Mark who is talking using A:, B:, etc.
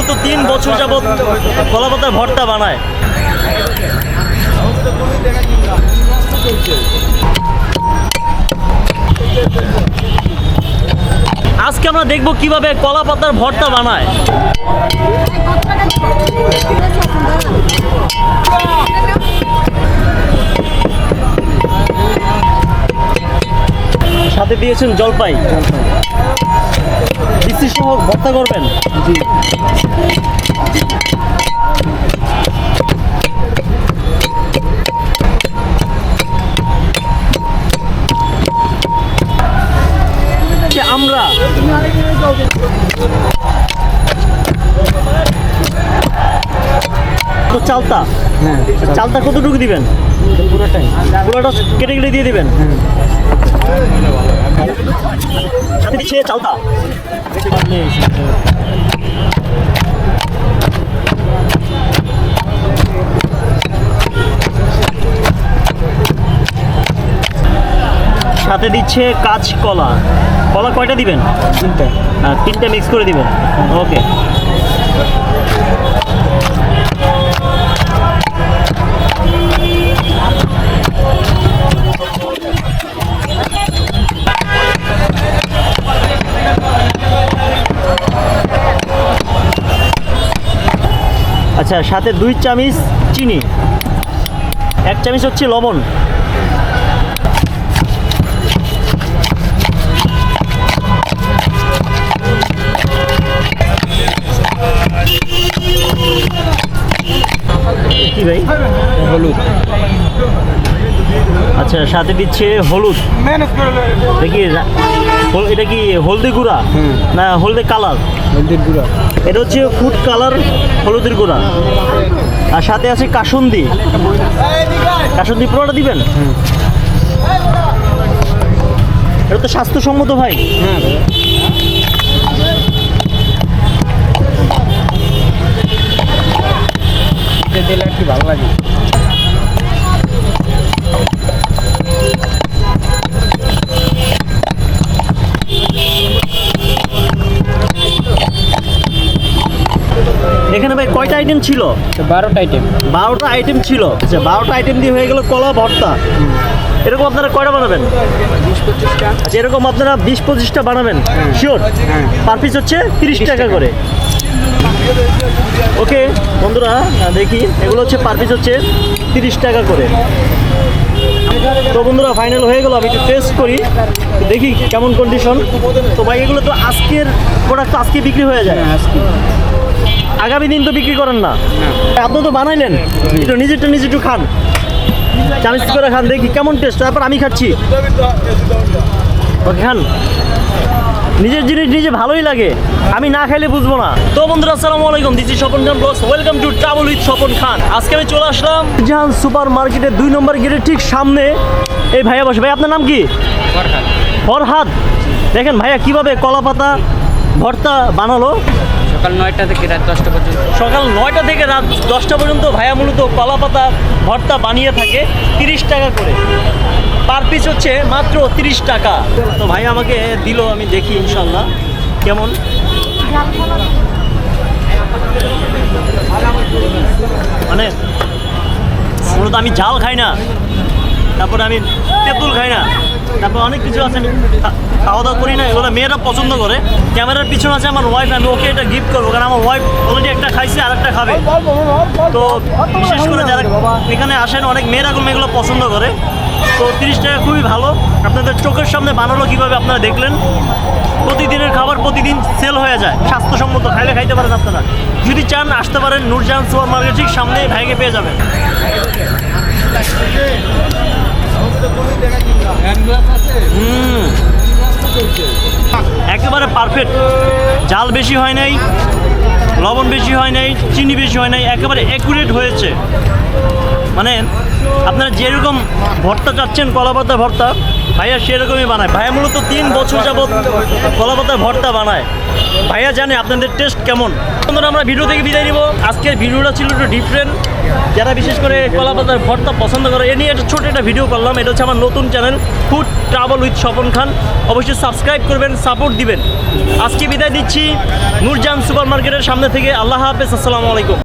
A: মূলত 3 বছর যাবৎ কলাপাতার ভর্তা বানায়। আজকে আমরা দেখব কিভাবে কলাপাতার ভর্তা বানায়। সাথে দিয়েছেন জলপাই, বিসি সহ ভর্তা করবেন। জি। আমরা তো চালতা, হ্যাঁ চালতা কতটুকু দিবেন? পুরোটাই, পুরোটা কেটে কেটে দিয়ে দিবেন। সাথে দিচ্ছে চালতা, সাথে দিচ্ছে কাঁচকলা। কলা কয়টা দিবেন? 3টা। হ্যাঁ 3টা মিক্স করে দিবেন। ওকে। আচ্ছা, সাথে 2 চামচ চিনি, 1 চামচ হচ্ছে লবণ। কি ভাই? হলুদ। আচ্ছা, সাথে দিচ্ছে হলুদ। দেখি এটা কি হলদি গুঁড়া না হলদি কালার? হলদির গুঁড়া। এটা হচ্ছে ফুড কালার, হলুদের গুঁড়া। আর সাথে আছে কাসুন্দি। কাসুন্দি পুরোটা দিবেন? এটা তো স্বাস্থ্যসম্মত ভাই। হ্যাঁ, দিলে আর কি ভালো লাগে। এখানে ভাই কয়টা আইটেম ছিল? 12টা আইটেম। 12টা আইটেম ছিল। আচ্ছা, 12টা আইটেম দিয়ে হয়ে গেল কলা ভর্তা। এরকম আপনারা কয়টা বানাবেন? 20-25টা। আচ্ছা, এরকম আপনারা 20-25টা বানাবেন? শিওর? পার পিস হচ্ছে 30 টাকা করে। ওকে বন্ধুরা, দেখি এগুলো হচ্ছে পার পিস হচ্ছে 30 টাকা করে। তো বন্ধুরা ফাইনাল হয়ে গেল, আমি একটু টেস্ট করি, দেখি কেমন কন্ডিশন। তো ভাই এগুলো তো আজকের প্রোডাক্ট, তো আজকে বিক্রি হয়ে যায়, আগামী দিন তো বিক্রি করেন না। আপনি তো বানাইলেন, একটু নিজেরটা নিজে একটু খান, চামচ করে খান, দেখি কেমন টেস্ট। তারপর আমি খাচ্ছি। ওকে, খান। নিজের জিনিস নিজে ভালোই লাগে, আমি না খাইলে বুঝবো না। তো বন্ধুরা আসসালামু আলাইকুম, this is Swapan Khan blogs, welcome to travel with Swapan Khan. আজকে আমি চলে আসলাম জাহান সুপার মার্কেটের 2 নম্বর গেটের ঠিক সামনে। এই ভাইয়া বসে। ভাই আপনার নাম কি? ফরহাদ। ফরহাদ। দেখেন ভাইয়া কিভাবে কলাপাতা ভর্তা বানালো।
B: সকাল 9টা থেকে রাত 10টা পর্যন্ত।
A: সকাল 9টা থেকে রাত 10টা পর্যন্ত ভাইয়া মূলত কলাপাতা ভর্তা বানিয়ে থাকে। 30 টাকা করে পার পিস হচ্ছে, মাত্র 30 টাকা। তো ভাই আমাকে দিল, আমি দেখি ইনশাল্লাহ কেমন। মানে মূলত আমি ঝাল খাই না, তারপরে আমি তেঁতুল খাই না, তারপর অনেক কিছু আছে আমি খাওয়া দাওয়া করি না, এগুলো মেয়েরা পছন্দ করে। ক্যামেরার পিছনে আছে আমার ওয়াইফ, আমি ওকে এটা গিফট করবো, কারণ আমার ওয়াইফ অলরেডি একটা খাইছে আর একটা খাবে। তো বিশেষ করে যারা এখানে আসেন অনেক মেয়েরা এগুলো পছন্দ করে। তো 30 টাকা খুবই ভালো। আপনাদের চোখের সামনে বানালো কীভাবে আপনারা দেখলেন। প্রতিদিনের খাবার প্রতিদিন সেল হয়ে যায়, স্বাস্থ্যসম্মত, খাইলে খাইতে পারেন আপনারা। যদি চান আসতে পারেন নূরজাহান সুপার মার্কেট, ঠিক সামনে ভাইকে পেয়ে যাবেন। একেবারে পারফেক্ট, ঝাল বেশি হয় নাই, লবণ বেশি হয় নাই, চিনি বেশি হয় নাই, একেবারে অ্যাকুরেট হয়েছে। মানে আপনারা যেরকম ভর্তা চাচ্ছেন কলাপাতা ভর্তা, ভাইয়া সেরকমই বানায়। ভাইয়া মূলত 3 বছর যাবত কলা পাতার ভর্তা বানায়। ভাইয়া জানে আপনাদের টেস্ট কেমন। বন্ধুরা আমরা ভিডিও থেকে বিদায় নিব। আজকের ভিডিওটা ছিল একটু ডিফারেন্ট, যারা বিশেষ করে কলা পাতার ভর্তা পছন্দ করে এ নিয়ে একটা ছোট একটা ভিডিও করলাম। এটা হচ্ছে আমার নতুন channel food travel with Swapan Khan. অবশ্যই সাবস্ক্রাইব করবেন, সাপোর্ট দিবেন। আজকে বিদায় দিচ্ছি নূরজাহান সুপার মার্কেটের সামনে থেকে। আল্লাহ হাফেজ, আসসালামু আলাইকুম।